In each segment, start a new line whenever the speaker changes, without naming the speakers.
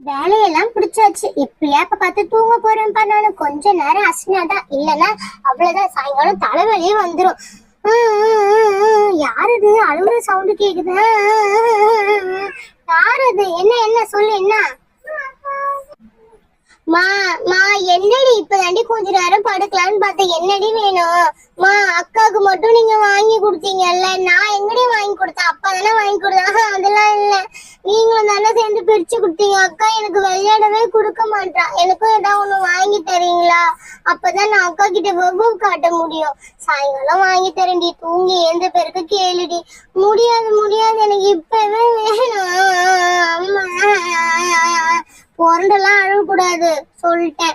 வேலையெல்லாம் பிடிச்சாச்சு. இப்ப பார்த்து தூங்க போறேன்ப்பா. நானு கொஞ்ச நேரம் அசனாதான், இல்லன்னா அவ்வளவுதான் சாயங்காலம் தலைவலியே வந்துடும். யாரு இது அழுகுற சவுண்டு கேக்குது? யாரு அது? என்ன என்ன சொல்லு, என்ன? மா மா என்னடி இப்பதாண்டி கொஞ்ச நேரம் படுக்கலான்னு பார்த்தேன். என்னடி வேணும்? மா அக்காவுக்கு மட்டும் நீங்க வாங்கி கொடுத்தீங்கல்ல, நான் எங்கடி வாங்கி கொடுத்தேன்? அப்பா தானே வாங்கி கொடுத்தாங்க. அதெல்லாம் இல்ல, நீங்களும் தானே சேர்ந்து பிரிச்சு கொடுத்தீங்க. அக்கா எனக்கு விளையாடவே கொடுக்க மாட்டா. எனக்கும் ஏதாவது ஒண்ணு வாங்கி தரீங்களா? அப்பதான் நான் அக்கா கிட்ட வெவ்வம் காட்ட முடியும். சாயங்காலம் வாங்கி தரேன்டி, தூங்கி எந்த பேருக்கு கேளுடி. முடியாது முடியாது, எனக்கு இப்பவே வேணும். அம்மா பொருண்டெல்லாம் அழக்கூடாது சொல்லிட்டேன்.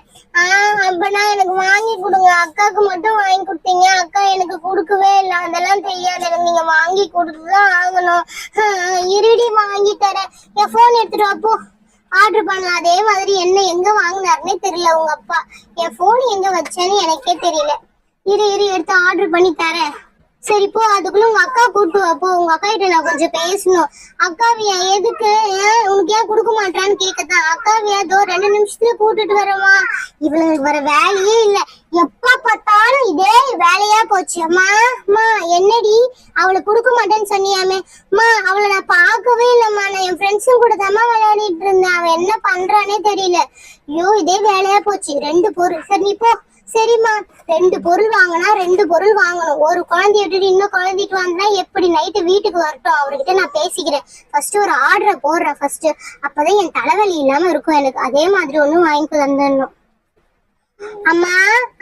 அப்பனா எனக்கு வாங்கி கொடுங்க. அக்காவுக்கு மட்டும் வாங்கி கொடுத்தீங்க, அக்கா எனக்கு கொடுக்கவே இல்லை. அதெல்லாம் தெரியாது, எனக்கு நீங்க வாங்கி கொடுத்துதான் ஆகணும். இருடி வாங்கி தரேன். என் போன் எடுத்துட்டு அப்போ ஆர்டர் பண்ணலாம். அதே மாதிரி என்ன எங்க வாங்கினாருன்னே தெரியல உங்க அப்பா. என் போன் எங்க வச்சேன்னு எனக்கே தெரியல. இரு எடுத்து ஆர்டர் பண்ணி தரேன். சரி போ, அதுக்குள்ள உங்க அக்கா கூட்டு அப்போ. உங்க அக்கா கிட்ட நான் கொஞ்சம் பேசணும். அக்காவியா எதுக்கு? உனக்கு ஏன் கொடுக்க மாட்டான்னு கேக்கத்தான். அக்காவியா தோ 2 நிமிஷத்துல கூட்டுட்டு வரமா? இவளுக்கு வர வேலையே இல்ல, எப்ப பார்த்தாலும் இதே வேலையா போச்சு. அம்மா என்னடி அவளை கொடுக்க மாட்டேன்னு சொன்னியாமே? அவளை நான் பார்க்கவே இல்லம்மா. நான் என் ஃப்ரெண்ட்ஸும் கூட தாம்மா விளையாடிட்டு இருந்தேன். அவன் என்ன பண்றானே தெரியல. ஐயோ இதே வேலையா போச்சு. 2 பொருள். சரி நீ போ. சரிம்மா, 2 பொருள் வாங்கினா 2 பொருள் வாங்கணும். ஒரு குழந்தைய விட்டுட்டு இன்னும் குழந்தைக்கு வாங்கினா எப்படி? நைட்டு வீட்டுக்கு வரட்டும், அவர்கிட்ட நான் பேசிக்கிறேன். ஃபர்ஸ்ட் ஒரு ஆர்டரை போடுறேன் ஃபர்ஸ்ட். அப்பதான் என் தலைவலி இல்லாம இருக்கும் எனக்கு. அதே மாதிரி ஒண்ணும் வாங்கிட்டு வந்துடணும். அம்மா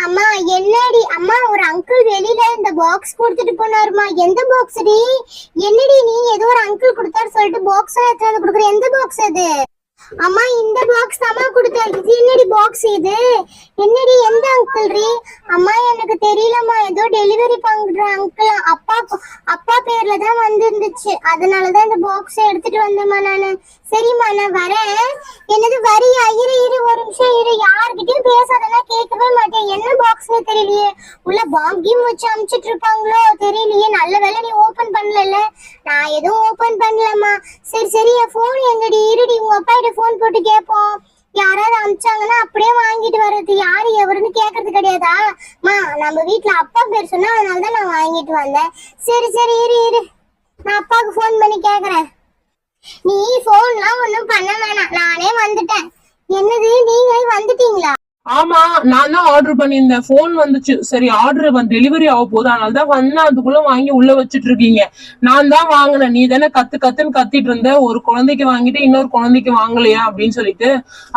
அம்மா என்னடி? அம்மா ஒரு அங்கிள் வெளியில இந்த பாக்ஸ் கொடுத்துட்டு போனாருமா. எந்த பாக்ஸ் டி? என்னடி நீ ஏதோ ஒரு அங்கிள் கொடுத்தாரு சொல்லிட்டு பாக்ஸ் எடுத்து கொடுக்குற? எந்த பாக்ஸ் அது? அம்மா இந்த பாக்ஸ் தாமா கொடுத்தாரு. இது என்னடி பாக்ஸ் இது? என்னடி எந்த அங்கிள் ரீ? அம்மா எனக்கு தெரியலம்மா, ஏதோ டெலிவரி பண்ற அங்கிள். அப்பா பேர்ல தான் வந்திருந்துச்சு, அதனாலதான் இந்த பாக்ஸ் எடுத்துட்டு வந்தேம்மா நானு. சரிம்மா நான் வரேன். என்னது வரியா? இரு ஒரு நிமிஷம் இரு. யார்கிட்டயும் பேசாதெல்லாம் கேட்கவே மாட்டேன். என்ன பாக்ஸ்னு தெரியலையே. உள்ள பாம்பியும் வச்சு அமுச்சிட்டு இருப்பாங்களோ தெரியலையே. நல்ல வேலை நீ ஓபன் பண்ணல. நான் எதுவும் ஓபன் பண்ணலம்மா. சரி என் போன் எங்கடி? இருடி, உங்க அப்பா கிட்ட போன் போட்டு கேட்போம். யாராவது அமிச்சாங்கன்னா அப்படியே வாங்கிட்டு வர்றது. யாரு எவருன்னு கேக்குறது கிடையாதா? நம்ம வீட்டுல அப்பா பேர் சொன்னா அதனாலதான் நான் வாங்கிட்டு வந்தேன். சரி இரு நான் அப்பாவுக்கு போன் பண்ணி கேக்குறேன். நீ போன்லாம் ஒண்ணும் பண்ண வேணாம், நானே வந்துட்டேன். என்னது நீங்க வந்துட்டீங்களா?
ஆமா, நான் தான் ஆர்டர் பண்ணியிருந்தேன். போன் வந்துச்சு. சரி ஆர்டர் டெலிவரி ஆக போகுது, அதனாலதான் வந்தேன். அதுக்குள்ள வாங்கி உள்ள வச்சுட்டு இருக்கீங்க. நான் தான் வாங்கினேன். நீ தானே கத்துன்னு கத்திட்டு இருந்த, ஒரு குழந்தைக்கு வாங்கிட்டு இன்னொரு குழந்தைக்கு வாங்கலையா அப்படின்னு சொல்லிட்டு.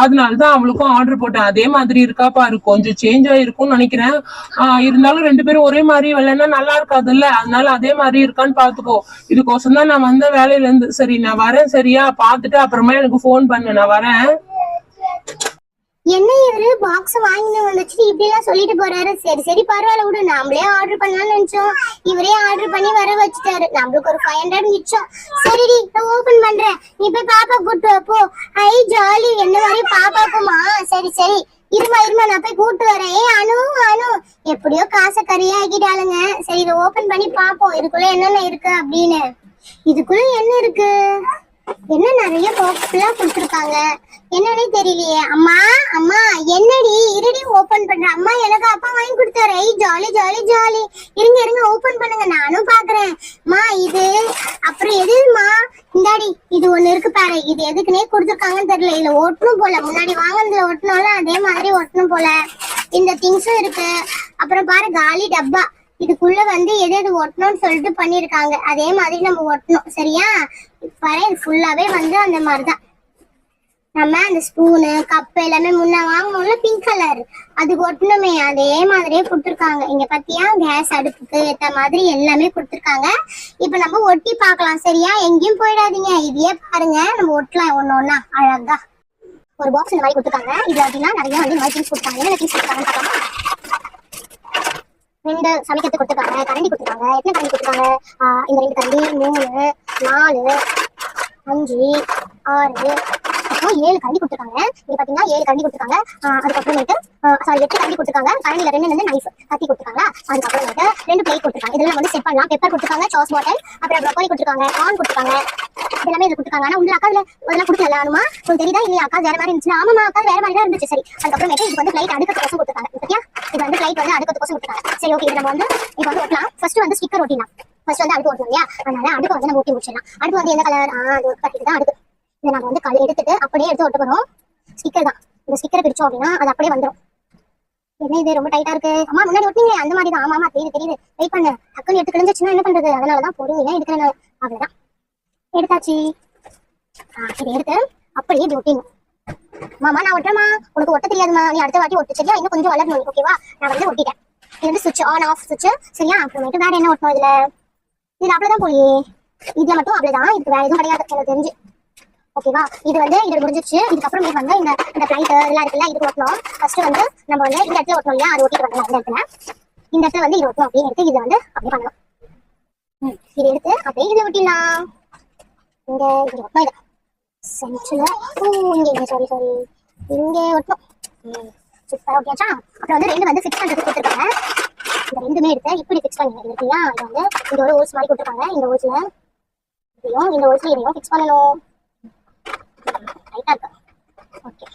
அதனாலதான் அவளுக்கும் ஆர்டர் போட்டேன். அதே மாதிரி இருக்கா பாரு, கொஞ்சம் சேஞ்ச் ஆயிருக்கும்னு நினைக்கிறேன். இருந்தாலும் 2 பேரும் ஒரே மாதிரி விளையாண்டா நல்லா இருக்காதுல்ல, அதனால அதே மாதிரி இருக்கான்னு பாத்துக்கோ. இதுக்கோசம் தான் நான் வந்த வேலையில இருந்து. சரி நான் வரேன், சரியா? பாத்துட்டு அப்புறமா எனக்கு போன் பண்ணு, நான் வரேன்.
என்ன இவரு பாக்ஸ் வாங்கிட்டு வந்துச்சு இப்படி எல்லாம் சொல்லிட்டு போறாரு. சரி பரவாயில்ல விடு, நாமளே ஆர்டர் பண்ணலாம்னு நினைச்சோம். இவரே ஆர்டர் பண்ணி வர வச்சுட்டாரு. நம்மளுக்கு ஒரு 500 மிச்சம். சரிடி நான் ஓபன் பண்றேன், நீ போய் பாப்பா கூட்டு போ. ஐ ஜாலி, என்ன மாதிரி பாப்பாக்குமா? சரி இருமா நான் போய் கூட்டு வரேன். அனு எப்படியோ காசை கறியாக்கிட்டாளுங்க. சரி இதை ஓபன் பண்ணி பாப்போம் இதுக்குள்ள என்னென்ன இருக்கு அப்படின்னு. இதுக்குள்ள என்ன இருக்கு? என்ன நிறைய பாக்ஸ் எல்லாம் கொடுத்துருக்காங்க, என்னன்னே தெரியலையே. அம்மா என்னடி? இருடி ஓபன் பண்றேன். அம்மா எனக்கு அப்பா வாங்கி கொடுத்தாரு. ஜாலி இருங்க ஓபன் பண்ணுங்க, நானும் பாக்குறேன். இது அப்புறம் எதுமா? இந்தாடி இது ஒண்ணு இருக்கு பாரு. இது எதுக்குன்னே கொடுத்துருக்காங்கன்னு தெரியல. இதுல ஒட்டணும் போல, முன்னாடி வாங்கினதுல ஒட்டணும்ல அதே மாதிரி ஒட்டணும் போல. இந்த திங்ஸும் இருக்கு. அப்புறம் பாரு காலி டப்பா. இதுக்குள்ள எது ஒட்டணும்னு சொல்லிட்டு பண்ணிருக்காங்க. அதே மாதிரி நம்ம ஒட்டணும். சரியா? பாரு ஃபுல்லாவே அந்த மாதிரிதான். நம்ம அந்த ஸ்பூனு கப்பு எல்லாமே முன்ன வாங்கணும்ல பிங்க் கலர், அதுக்கு ஒட்டணுமே அதே மாதிரியே கொடுத்துருக்காங்க. இங்க பாத்தியா கேஸ் அடுப்புக்கு ஏத்த மாதிரி எல்லாமே கொடுத்துருக்காங்க. இப்ப நம்ம ஒட்டி பார்க்கலாம். சரியா? எங்கேயும் போயிடாதீங்க, இதையே பாருங்க. நம்ம ஒட்டலாம் ஒன்னொன்னா அழகா. ஒரு பாக்ஸ் இந்த மாதிரி கொடுத்துருக்காங்க. இதுல அப்படின்னா நிறைய திங்ஸ் கொடுத்தாங்க. என்ன திங்ஸ் கொடுத்தாங்கன்னு பார்க்கலாம். 2 சமைக்கிறதுக்கு கொடுத்துருக்காங்க. கரண்டி கொடுத்துருக்காங்க. எத்தனை கரண்டி கொடுத்துருக்காங்க? இந்த 2 கரண்டி, 3, 4, 5, 6, மொத்தம் 7 கரண்டி கொடுத்துருக்காங்க. இங்க பாத்தீங்கன்னா 7 கரண்டி கொடுத்துருக்காங்க. அதுக்கப்புறமேட்டு சாரி 8 கரண்டி கொடுத்துருக்காங்க. கரண்டில 2 வந்து நைஃப் கத்தி கொடுத்துருக்காங்க. அதுக்கப்புறமேட்டு 2 பிளேட் கொடுத்துருக்காங்க. இதெல்லாம் வந்து செட் பண்ணலாம். பெப்பர் கொடுத்துருக்காங்க, சாஸ் பாட்டில், அப்புறம் ப்ரோக்கோலி கொடுத்துருக்காங்க, கார்ன் கொடுத்துருக்காங்க. இதெல்லாமே இது கொடுத்துருக்காங்க. ஆனா உள்ள அக்கா அதெல்லாம் கொடுக்கல. ஆனுமா உங்களுக்கு தெரியுதா இல்லையா? அக்கா வேற மாதிரி இருந்துச்சு. ஆமாமா அக்கா வேற மாதிரி தான் இருந்துச்சு. சரி அதுக்கப்புறமேட்டு இது வந்து பிளைட் அடுக்கிறதுக்கோசம் கொடுத்துருக்காங்க. சரியா இது வந்து பிளைட் வந்து அடுக்கிறதுக்கோசம் கொடுத்துருக்காங்க. சரி ஓகே இது நம்ம வந்து இப்போ வந்து ஒட்டலாம். ஃபர்ஸ்ட் வந்து ஸ்டிக்கர் ஒட்டிடலாம். ஃபர்ஸ்ட் வந்து அடுப்பு ஓட்டணும் இல்லையா? அதனால அடுப்பு வந்து நம்ம ஒட்டி முடிச்சிடலாம். அடுப்பு வந்து எந்த கலர்? அது கட்டிட்டு தான் அடுப்பு. இதை நம்ம வந்து எடுத்துட்டு அப்படியே எடுத்து ஒட்ட போறோம். ஸ்டிக்கர் தான். இந்த ஸ்டிக்கரை பிடிச்சோம் அப்படின்னா அது அப்படியே வந்துடும். என்ன இது ரொம்ப டைட்டா இருக்கு? அம்மா முன்னாடி ஒட்டிங்க அந்த மாதிரி தான். ஆமா தெரியுது. வெயிட் பண்ணு. டக்குன்னு எடுத்து கிழிஞ்சிச்சுன்னா என்ன பண்றது? அதனாலதான் பொறுமையா எடுக்கிறேன். அவ்வளவுதான் எடுத்தாச்சு. இதை எடுத்து அப்படியே இப்படி ஒட்டிடணும். மாமா நான் ஒட்டுறேமா, உனக்கு ஒட்ட தெரியாதுமா, நீ அடுத்த வாட்டி ஒட்டு சரியா? இன்னும் கொஞ்சம் வளரணும் ஓகேவா? நான் வந்து ஒட்டிட்டேன். இது வந்து சுவிட்ச் ஆன் ஆஃப் சுவிட்ச் சரியா? அப்புறமேட்டு வேற என்ன ஒட்டணும் இதுல அவ்வளவுதான் போய் இதுல மட்டும் அவ்வளவுதான். இதுக்கு வேற எதுவும் கிடையாது எனக்கு தெரிஞ்சு. ஓகேவா இது வந்து இது முடிஞ்சிருச்சு. இதுக்கப்புறம் வந்து இந்த பிளைட் எல்லாம் இருக்குல்ல இதுக்கு ஒட்டணும். ஃபர்ஸ்ட் வந்து நம்ம வந்து இந்த இடத்துல ஒட்டணும் இல்லையா? அது ஒட்டிட்டு வரலாம். இந்த இடத்துல வந்து இது ஒட்டணும் அப்படின்னு எடுத்து இதை வந்து அப்படியே பண்ணணும். இதை எடுத்து அப்படியே இதை ஒட்டிடலாம். இங்க இது ஒட்டணும். இதை சென்ட்ரல இங்க சாரி இங்க ஒட்டணும். சூப்பரா ஒட்டியாச்சா? அப்புறம் வந்து 2 வந்து ஃபிக்ஸ் பண்றதுக்கு கொடுத்துருக்காங்க. இந்த 2மே எடுத்து இப்படி ஃபிக்ஸ் பண்ணி இருக்குல்லையா? இது வந்து இங்க ஒரு ஹோல்ஸ் மாதிரி கொடுத்துருக்காங்க. இந்த ஹோல்ஸ்ல இதையும் ஃபிக்ஸ் பண்ணணும். ரைட்டா இருக்கு. ஓகே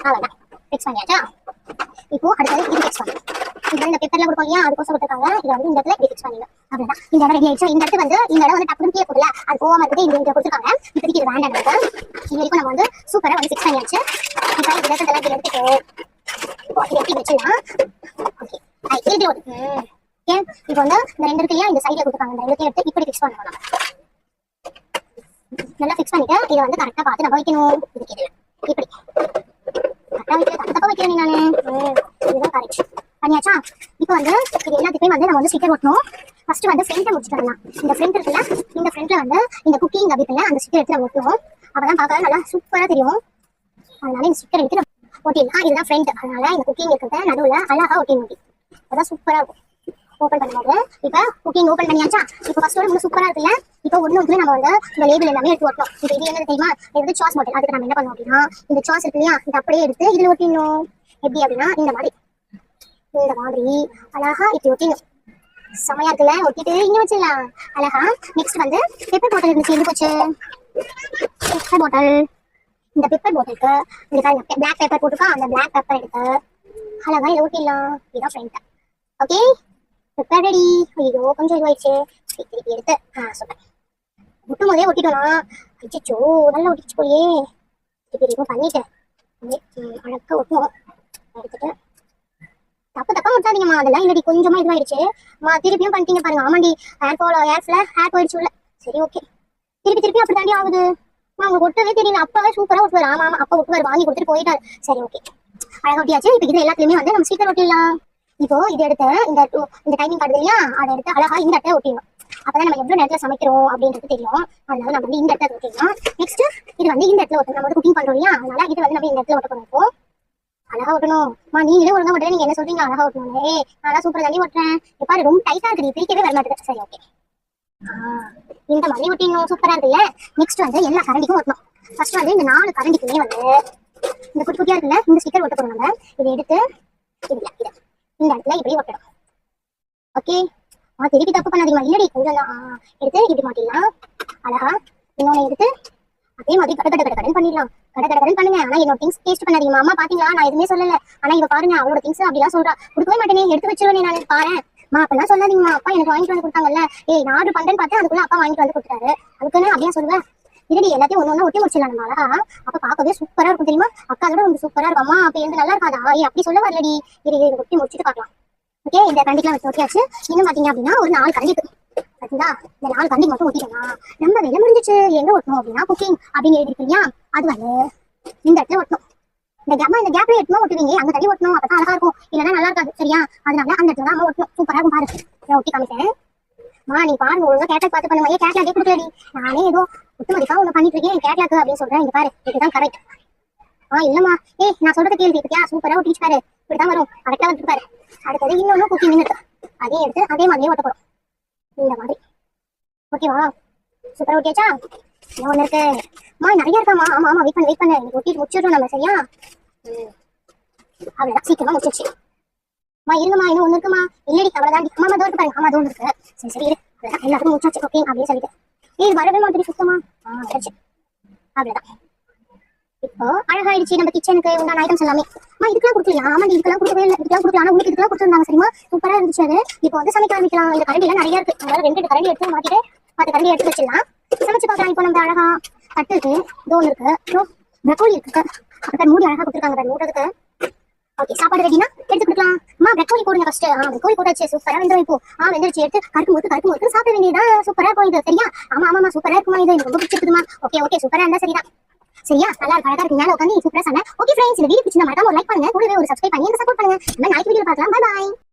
அவ்வளவுதான் ஃபிக்ஸ் பண்ணியாச்சா? இப்போ அடுத்தது இது ஃபிக்ஸ் பண்ணணும். இது இந்த பேப்பர்ல கொடுப்போம் இல்லையா? அதுக்கோசம் கொடுத்துருக்காங்க. இதை வந்து இந்த இடத்துல ஃபிக்ஸ் பண்ணிடணும். அவ்வளவுதான். இந்த இடம் ரெடி ஆயிடுச்சு. இந்த இடத்துல வந்து இந்த இடம் வந்து டக்குனு கீழே போடல. அது போகாம இருக்குது. இந்த கொடுத்துருக்காங்க. இப்போதைக்கு இது வேண்டாம். இது வரைக்கும் நம்ம வந்து சூப்பரா வந்து ஃபிக்ஸ் பண்ணியாச்சு. இப்போ இந்த இடத்துல இப்படி எடுத்துட்டு எப்படி வச்சிடலாம். ஓகே இது ஓகே இப்போ வந்து இந்த 2 இருக்கு இல்லையா? இந்த சைட்ல கொடுத்துருக்காங்க. இந்த 2 எடுத்து இப்படி ஃபிக்ஸ் பண்ணணும். நல்லா ஃபிக்ஸ் பண்ணிட்டு இதை வந்து கரெக்டா பார்த்து நம்ம வைக்கணும். இதுக்கு இப்படி கரெக்டா வைக்க தப்பா வைக்கிறேன் நானு. இதுதான் கரெக்ட் பண்ணியாச்சா? இப்போ வந்து இது எல்லாத்துக்குமே வந்து நம்ம வந்து ஸ்டிக்கர் ஒட்டணும். ஃபர்ஸ்ட் வந்து ஃப்ரண்ட்டை முடிச்சுட்டு வரலாம். இந்த ஃப்ரண்ட் இருக்குல்ல, இந்த ஃப்ரண்ட்ல வந்து இந்த குக்கிங் அப்படில அந்த ஸ்டிக்கர் எடுத்து நம்ம ஒட்டணும். அப்பதான் பார்க்க நல்லா சூப்பரா தெரியும். அதனால இந்த ஸ்டிக்கர் எடுத்து ஒட்டிடலாம். இதுதான் ஃப்ரண்ட். அதனால இந்த குக்கிங் இருக்கிறத நடுவுல அழகா ஒட்டி அதான் சூப்பரா இருக்கும். ஓப்பன் பண்ணும்போது இப்போ குக்கிங் ஓப்பன் பண்ணியாச்சா? இப்போ ஃபர்ஸ்ட் ஒரு சூப்பரா இருக்குல்ல? இப்போ ஒண்ணு நம்ம வந்து இந்த லேபிள் எல்லாமே எடுத்து ஒட்டணும். இப்போ இது என்ன தெரியுமா? இது வந்து சாஸ் பாட்டில். அதுக்கு நம்ம என்ன பண்ணணும் அப்படின்னா இந்த சாஸ் இருக்கு இல்லையா? இதை அப்படியே எடுத்து இதுல ஒட்டிடணும். எப்படி அப்படின்னா இந்த மாதிரி அழகா இப்படி ஒட்டிடணும். செமையா இருக்குல்ல? ஒட்டிட்டு இங்க வச்சிடலாம் அழகா. நெக்ஸ்ட் வந்து பெப்பர் பாட்டில் இருந்துச்சு. எங்க போச்சு பெப்பர் பாட்டில்? இந்த பெப்பர் பாட்டிலுக்கு இந்த பிளாக் பேப்பர் போட்டுக்கா. அந்த பிளாக் பேப்பர் எடுத்து அழகா இதை ஒட்டிடலாம். இதுதான் ஃப்ரண்ட். Okay pepper ready. ஐயோ கொஞ்சம் இதுவாயிடுச்சு. திருப்பி எடுத்து சூப்பர் ஒட்டும் போதே ஒட்டிட்டோம்னா அச்சோ நல்லா ஒட்டிச்சு போயே. திருப்பி பண்ணிட்டு அழகா ஒட்டணும். எடுத்துட்டு தப்பா ஒட்டாதீங்கம்மா. அதெல்லாம் இல்லடி கொஞ்சமா இதுவாயிடுச்சு. திருப்பியும் பண்ணிட்டீங்க பாருங்க. ஆமாண்டி ஹேர் போயிடுச்சு உள்ள. சரி ஓகே திருப்பி அப்படி தாண்டி ஆகுது. அவங்க ஒட்டவே தெரியல. அப்பாவே சூப்பரா ஒட்டுவார். ஆமா அப்பா ஒட்டுவார். வாங்கி கொடுத்துட்டு போயிட்டாரு. சரி ஓகே அழகா ஒட்டியாச்சு. இப்போ இது எல்லாத்துலயுமே வந்து நம்ம ஸ்டிக்கர் ஒட்டிடலாம். இப்போ இது எடுத்து இந்த டைமிங் கார்டு இல்லையா? அதை எடுத்து அழகா இந்த இடத்துல ஒட்டிடணும். அப்பதான் நம்ம எவ்வளவு நேரத்துல சமைக்கிறோம் அப்படின்றது தெரியும். அதனால நம்ம வந்து இந்த இடத்துல ஒட்டிடலாம். நெக்ஸ்ட் இது வந்து இந்த இடத்துல ஒட்டணும். நம்ம வந்து குக்கிங் பண்றோம் இல்லையா? அதனால இது வந்து நம்ம இந்த இடத்துல ஒட்ட போறோம். அழகா ஒட்டணும். நீங்களே ஒழுங்கா ஒட்டுறேன். நீங்க என்ன சொல்றீங்க? அழகா ஒட்டணும். நான் சூப்பரா தண்ணி ஒட்டுறேன். பாரு ரொம்ப டைட்டா இருக்கு. பிரிக்கவே வர மாட்டேது. சரி ஓகே இந்த மாதிரி ஒட்டிடணும். சூப்பரா இருக்குல்ல? நெக்ஸ்ட் வந்து எல்லா கரண்டிக்கும் ஒட்டணும். ஃபர்ஸ்ட் வந்து இந்த 4 கரண்டிக்குமே வந்து இந்த குட்டி குட்டியா இருக்குல்ல இந்த ஸ்டிக்கர் ஒட்ட போறோம். நம்ம இதை எடுத்து இந்த இடத்துல இப்படி ஒட்டணும். ஓகே திருப்பி தப்பு பண்ணாதீங்க. இல்லடி கொஞ்சம் எடுத்து இப்படி மாட்டிடலாம் அழகா. இன்னொன்னு எடுத்து அதே மாதிரி கடன் பண்ணிடலாம். கடன் பண்ணுங்க. ஆனா என்னோட திங்ஸ் டேஸ்ட் பண்ணாதீங்க. அம்மா பாத்தீங்களா? நான் எதுவுமே சொல்லல. ஆனா இவ பாருங்க அவளோட திங்ஸ் அப்படிலாம் சொல்றா. கொடுக்கவே மாட்டேனே. எடுத்து வச்சிருவேன் நான். பாரு அப்பெல்லாம் சொல்லாதீங்கம்மா. அப்பா எனக்கு வாங்கிட்டு வந்து கொடுத்தாங்கல்ல. நான் ஆர்டர் பண்றேன்னு பார்த்தேன். அதுக்குள்ள அப்பா வாங்கிட்டு வந்து கொடுத்தாரு. அதுக்குன்னு அப்படியே சொல்லுவேன். இல்லடி எல்லாத்தையும் ஒண்ணு ஒட்டி முடிச்சிடலாம் நம்ம அழகா. அப்ப பார்க்கவே சூப்பரா இருக்கும் தெரியுமா? அக்காவோட ரொம்ப சூப்பரா இருக்கும். அம்மா அப்ப எனக்கு நல்லா இருக்காதா? அப்படி சொல்ல வரலடி. இது ஒட்டி முடிச்சுட்டு பார்க்கலாம். ஓகே இந்த கரண்டிக்கெல்லாம் வச்சு ஒட்டியாச்சு. இன்னும் பாத்தீங்க அப்படின்னா ஒரு 4 கரண்டி பாத்தீங்களா? இந்த 4 கரண்டி மட்டும் ஒட்டிட்டோம்னா நம்ம வேலை முடிஞ்சிச்சு. எங்க ஒட்டணும் அப்படின்னா குக்கிங் அப்படின்னு எழுதிருக்கீங்க. அது வந்து இந்த இடத்துல ஒட்டணும். இந்த கேப்ல எட்டுமா ஒட்டுவீங்க. அந்த தண்ணி ஒட்டணும். அப்பதான் அழகா இருக்கும். இல்லைன்னா நல்லா இருக்காது சரியா? அதனால அந்த இடத்துல தான் ஒட்டணும். சூப்பரா இருக்கும். பாரு நான் ஒட்டி காமிச்சேன். நீ பாருங்க ஒழுங்கா கேட்லாக் பார்த்து பண்ணுங்க. கேட்லாக்கே கொடுக்கலடி. நானே ஏதோ ஒட்டுமதிக்கா ஒண்ணு பண்ணிட்டு இருக்கேன். கேட்லாக் அப்படின்னு சொல்றேன். இங்க பாரு இதுதான் கரெக்ட். இல்லம்மா நான் சொல்றது கேள்வி இருக்கியா? சூப்பரா ஒட்டிச்சு பாரு. இப்படிதான் வரும். கரெக்டா வந்து பாரு. அடுத்தது இன்னொன்னு குக்கிங் இருக்கு. அதையும் எடுத்து அதே மாதிரியே ஒட்ட போறோம். இந்த மாதிரி ஓகேவா? சூப்பரா ஒட்டியாச்சா? இன்னும் ஒண்ணு இருக்கு. அம்மா நிறைய இருக்காமா. ஆமா ஆமா வெயிட் பண்ணு இன்னைக்கு ஒட்டிட்டு முடிச்சிடுறோம் நம்ம சரியா. அவ்வளவுதான் சீக்கிரமா முடிச்சிருச்சு. அம்மா இருங்கம்மா இன்னும் ஒண்ணு இருக்குமா. இல்லடி அவ்வளவுதான். அம்மா தோறு பாருங்க. ஆமா தோறு இருக்கு. சரி சரி இரு. அவ்வளவுதான் எல்லாத்துக்கும் முடிச்சாச்சு. ஓகே அப்படியே சொல்லிட்டு இது வரவே மாதிரி சுத்தமா வந்துருச்சு. அவ்வளவுதான். இப்போ அழகாயிடுச்சு நம்ம கிச்சனுக்கு உண்டான ஐட்டம்ஸ் எல்லாமே. அம்மா இதுக்கெல்லாம் கொடுக்கலாம். ஆமா இதுக்கெல்லாம் கொடுக்கவே இல்லை. இதுக்கெல்லாம் கொடுக்கலாம். ஆனா உங்களுக்கு இதுக்கெல்லாம் கொடுத்துருந்தாங்க சரிமா. சூப்பரா இருந்துச்சு அது. இப்போ வந்து சமைக்க ஆரம்பிக்கலாம். இந்த கரண்டி எல்லாம் நிறைய இருக்கு. அதனால 2 கரண்டி எடுத்து மாட்டிட்டு 10 கரண்டி எடுத்து வச்சிடலாம். சமைச்சு பார்க்கலாம். இப்போ நம்ம அழகா தட்டு இருக்கு, தோல் இருக்கு, ப்ரக்கோலி இருக்கு. அப்புறம் மூடி அழகா கொடுத்துருக்காங்க மூடுறதுக்கு. ஓகே சாப்பாடு ரெடினா எடுத்து கொடுக்கலாம். அம்மா ப்ரக்கோலி போடுங்க ஃபர்ஸ்ட். ப்ரக்கோலி போட்டாச்சு சூப்பரா வெந்துரும். இப்போ வெந்துருச்சு. எடுத்து கருக்கு முறுக்கு சாப்பிட வேண்டியதான். சூப்பரா இருக்கும் இது சரியா. ஆமா ஆமா சூப்பரா இருக்குமா இது. எனக்கு ரொம்ப பிடிச்சிருக்குமா. ஓகே சூப்பரா இருந்தா சரிதான். சரியா நல்லா அழகா இருக்கு. மேல உட்காந்து சூப்பரா சொன்னேன். ஓகே ஃப்ரெண்ட்ஸ் இந்த வீடியோ பிடிச்சிருந்தா மறக்காம ஒரு லைக் பண்ணுங்க. கூடவே ஒரு சப்ஸ்கிரைப் பண்ணி எனக்கு சப்போர்ட் பண்ணுங்க. நம்ம நாளைக்கு வீடியோ பார்க்கலாம். Bye by.